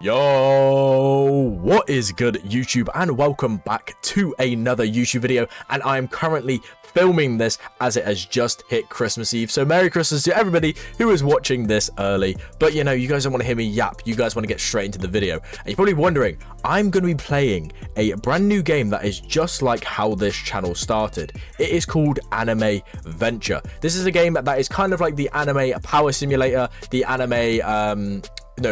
Yo, what is good YouTube, and welcome back to another YouTube video. And I am currently filming this as it has just hit Christmas Eve, so Merry Christmas to everybody who is watching this early. But you know, you guys don't want to hear me yap, you guys want to get straight into the video. And you're probably wondering, I'm going to be playing a brand new game that is just like how this channel started. It is called Anime Venture. This is a game that is kind of like the anime power simulator, the anime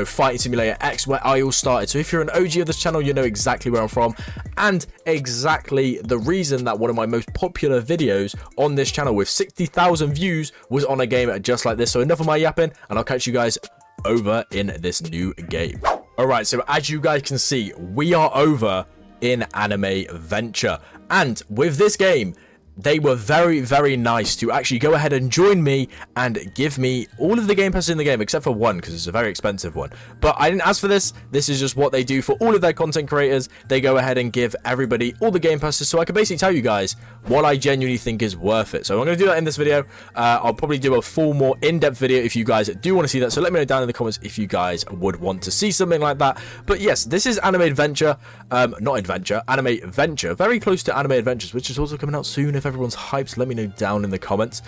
Fighting Simulator X, where I all started. So if you're an OG of this channel, you know exactly where I'm from, and exactly the reason that one of my most popular videos on this channel with 60,000 views was on a game just like this. So enough of my yapping, and I'll catch you guys over in this new game. Alright, so as you guys can see, we are over in Anime Venture, and with this game, they were very, very nice to actually go ahead and join me and give me all of the game passes in the game, except for one, because it's a very expensive one. But I didn't ask for this. This is just what they do for all of their content creators. They go ahead and give everybody all the game passes, so I can basically tell you guys what I genuinely think is worth it. So I'm going to do that in this video. I'll probably do a full, more in-depth video if you guys do want to see that. So let me know down in the comments if you guys would want to see something like that. But yes, this is Anime Adventure. Not Adventure, Anime Venture. Very close to Anime Adventures, which is also coming out soon. If everyone's hyped, let me know down in the comments.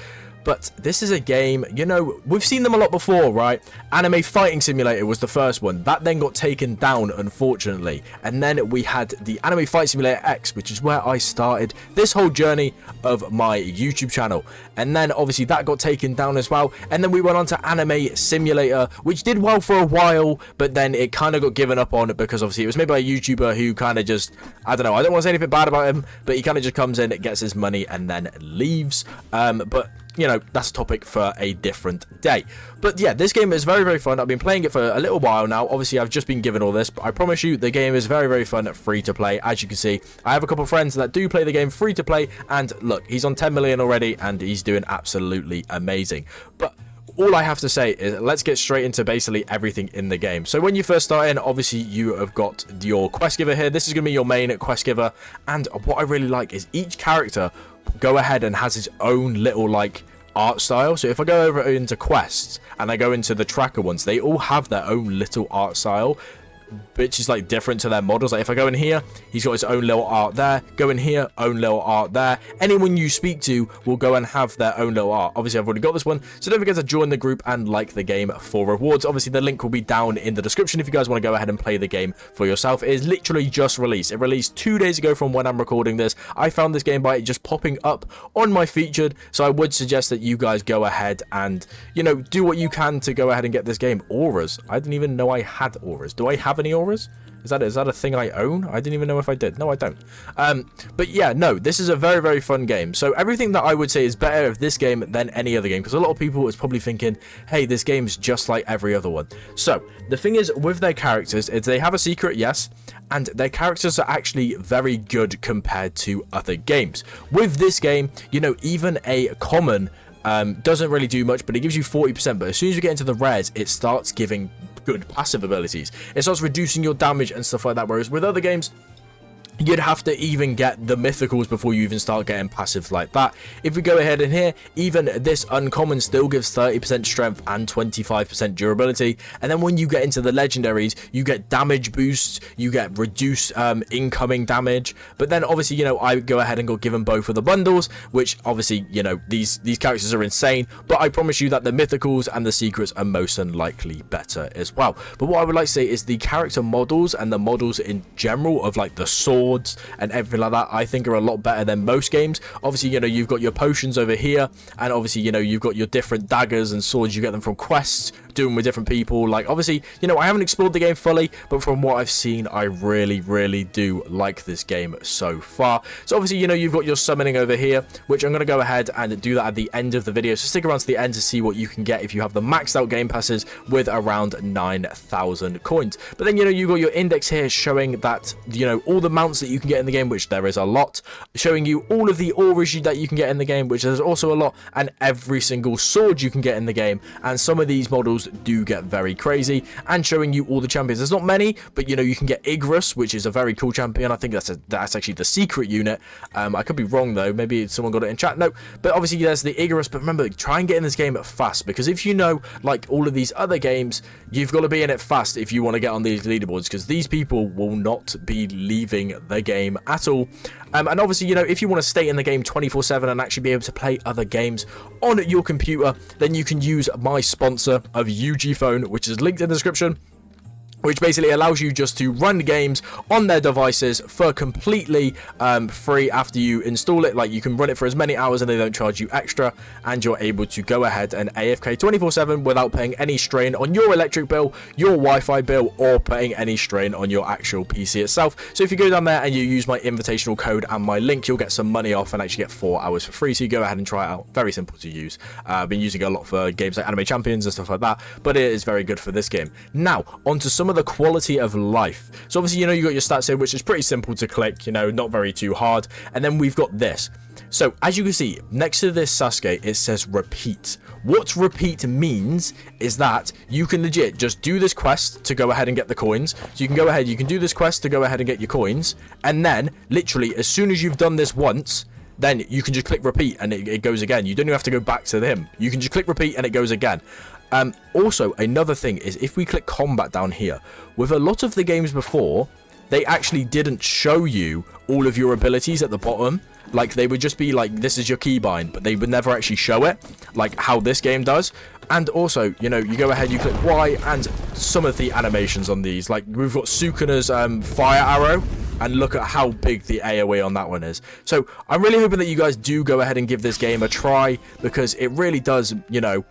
But this is a game, you know, we've seen them a lot before, right? Anime Fighting Simulator was the first one. That then got taken down, unfortunately. And then we had the Anime Fighting Simulator X, which is where I started this whole journey of my YouTube channel. And then, obviously, that got taken down as well. And then we went on to Anime Simulator, which did well for a while, but then it kind of got given up on because, obviously, it was made by a YouTuber who kind of just, I don't know, I don't want to say anything bad about him, but he kind of just comes in, gets his money, and then leaves. But you know, that's a topic for a different day. But yeah, this game is very, very fun. I've been playing it for a little while now. Obviously, I've just been given all this, but I promise you, the game is very, very fun, free to play. As you can see, I have a couple of friends that do play the game free to play, and look, he's on 10 million already, and he's doing absolutely amazing. But all I have to say is let's get straight into basically everything in the game. So when you first start in, obviously you have got your quest giver here. This is going to be your main quest giver, and what I really like is each character go ahead and has his own little like art style. So if I go over into quests and I go into the tracker ones, they all have their own little art style, which is like different to their models. Like if I go in here, he's got his own little art there. Go in here, own little art there. Anyone you speak to will go and have their own little art. Obviously, I've already got this one, so don't forget to join the group and like the game for rewards. Obviously, the link will be down in the description if you guys want to go ahead and play the game for yourself. It is literally just released. It released 2 days ago from when I'm recording this. I found this game by it just popping up on my featured, so I would suggest that you guys go ahead and, you know, do what you can to go ahead and get this game. Auras. I didn't even know I had auras. Do I have any auras? Is that a thing I own? I didn't even know if I did. No, I don't. But yeah, no, this is a very, very fun game. So everything that I would say is better of this game than any other game, because a lot of people is probably thinking, hey, this game's just like every other one. So the thing is with their characters is they have a secret, yes, and their characters are actually very good compared to other games. With this game, you know, even a common doesn't really do much, but it gives you 40%. But as soon as you get into the rares, it starts giving good passive abilities. It starts reducing your damage and stuff like that. Whereas with other games, you'd have to even get the mythicals before you even start getting passive like that. If we go ahead in here, even this uncommon still gives 30% strength and 25% durability. And then when you get into the legendaries, you get damage boosts, you get reduced incoming damage. But then obviously, you know, I go ahead and go give them both of the bundles, which obviously, you know, these characters are insane. But I promise you that the mythicals and the secrets are most unlikely better as well. But what I would like to say is the character models and the models in general of like the swords and everything like that, I think are a lot better than most games. Obviously, you know, you've got your potions over here, and obviously, you know, you've got your different daggers and swords. You get them from quests, doing with different people. Like, obviously, you know, I haven't explored the game fully, but from what I've seen, I really, really do like this game so far. So obviously, you know, you've got your summoning over here, which I'm going to go ahead and do that at the end of the video. So stick around to the end to see what you can get if you have the maxed out game passes with around 9,000 coins. But then, you know, you've got your index here showing that, you know, all the mounts mounts that you can get in the game, which there is a lot, showing you all of the auras that you can get in the game, which there's also a lot, and every single sword you can get in the game, and some of these models do get very crazy, and showing you all the champions. There's not many, but you know, you can get Igrus, which is a very cool champion. I think that's actually the secret unit. I could be wrong though, maybe someone got it in chat. No, but obviously there's the Igrus. But remember, try and get in this game fast, because if you know, like all of these other games, you've got to be in it fast if you want to get on these leaderboards, because these people will not be leaving the game at all. And obviously, you know, if you want to stay in the game 24/7 and actually be able to play other games on your computer, then you can use my sponsor of UG Phone, which is linked in the description, which basically allows you just to run games on their devices for completely free after you install it. Like, you can run it for as many hours and they don't charge you extra, and you're able to go ahead and AFK 24/7 without putting any strain on your electric bill, your Wi-Fi bill, or putting any strain on your actual PC itself. So if you go down there and you use my invitational code and my link, you'll get some money off and actually get 4 hours for free. So you go ahead and try it out. Very simple to use. I've been using it a lot for games like Anime Champions and stuff like that, but it is very good for this game. Now, on to some of the quality of life. So obviously, you know, you got your stats here, which is pretty simple to click, you know, not very too hard. And then we've got this. So as you can see next to this Sasuke, it says repeat. What repeat means is that you can legit just do this quest to go ahead and get the coins. So you can go ahead, you can do this quest to go ahead and get your coins, and then literally as soon as you've done this once, then you can just click repeat and it goes again. You don't even have to go back to him. You can just click repeat and it goes again. Also, another thing is, if we click combat down here, with a lot of the games before, they actually didn't show you all of your abilities at the bottom. Like, they would just be like, this is your keybind, but they would never actually show it, like how this game does. And also, you know, you go ahead, you click Y, and some of the animations on these, like we've got Sukuna's fire arrow, and look at how big the AoE on that one is. So I'm really hoping that you guys do go ahead and give this game a try, because it really does, you know,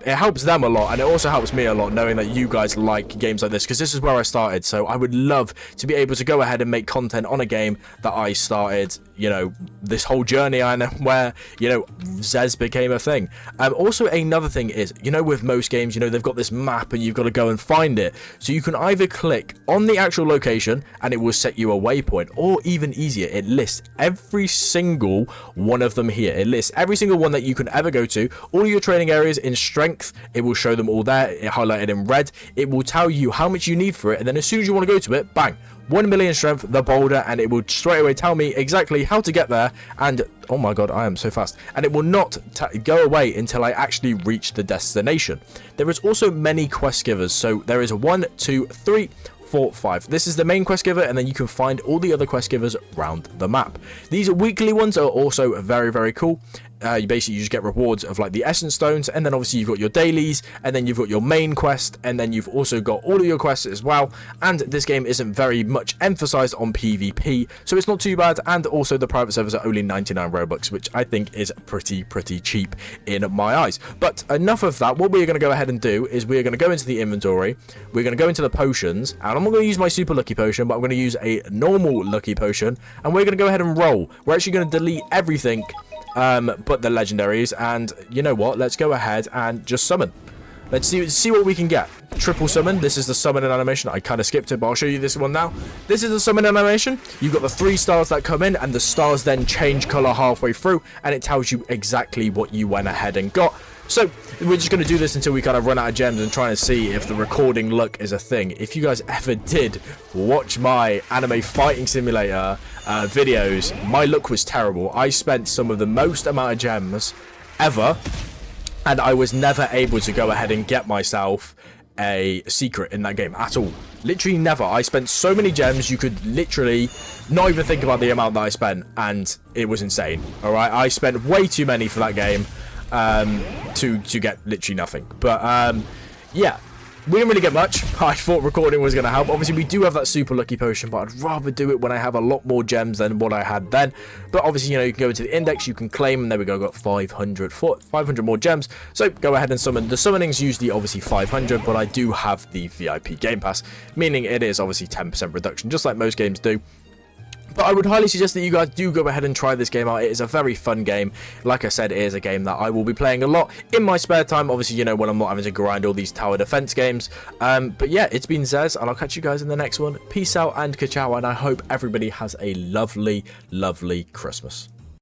it helps them a lot, and it also helps me a lot knowing that you guys like games like this, because this is where I started. So I would love to be able to go ahead and make content on a game that I started, you know, this whole journey and where, you know, Zez became a thing. Also, another thing is, you know, with most games, you know, they've got this map and you've got to go and find it. So you can either click on the actual location and it will set you a waypoint, or even easier, it lists every single one of them here. It lists every single one that you can ever go to, all your training areas in strength. It will show them all there, it highlighted in red. It will tell you how much you need for it, and then as soon as you want to go to it, bang, 1 million strength, the boulder, and it will straight away tell me exactly how to get there. And oh my god, I am so fast. And it will not go away until I actually reach the destination. There is also many quest givers. So there is 1, 2, 3, 4, 5. This is the main quest giver, and then you can find all the other quest givers around the map. These weekly ones are also very, very cool. You basically just get rewards of like the essence stones, and then obviously you've got your dailies, and then you've got your main quest, and then you've also got all of your quests as well. And this game isn't very much emphasized on PvP, so it's not too bad. And also the private servers are only 99 Robux, which I think is pretty cheap in my eyes. But enough of that. What we're going to go ahead and do is we're going to go into the inventory, we're going to go into the potions, and I'm not going to use my super lucky potion, but I'm going to use a normal lucky potion, and we're going to go ahead and roll. We're actually going to delete everything but the legendaries, and you know what, let's go ahead and just summon. Let's see what we can get. Triple summon. This is the summoning animation. I kind of skipped it, but I'll show you this one now. This is the summon animation. You've got the 3 stars that come in, and the stars then change color halfway through, and it tells you exactly what you went ahead and got. So we're just going to do this until we kind of run out of gems, and try and see if the recording look is a thing. If you guys ever did watch my anime fighting simulator videos, my look was terrible. I spent some of the most amount of gems ever, and I was never able to go ahead and get myself a secret in that game at all. Literally never. I spent so many gems, you could literally not even think about the amount that I spent, and it was insane. All right, I spent way too many for that game to get literally nothing. But yeah, we didn't really get much. I thought recording was going to help. Obviously, we do have that super lucky potion, but I'd rather do it when I have a lot more gems than what I had then. But obviously, you know, you can go into the index, you can claim, and there we go, got 500 more gems. So go ahead and summon. The summoning's usually obviously 500, but I do have the VIP Game Pass, meaning it is obviously 10% reduction, just like most games do. But I would highly suggest that you guys do go ahead and try this game out. It is a very fun game. Like I said, it is a game that I will be playing a lot in my spare time. Obviously, you know, when I'm not having to grind all these tower defense games. But yeah, it's been Zez, and I'll catch you guys in the next one. Peace out and ka-chow, and I hope everybody has a lovely, lovely Christmas.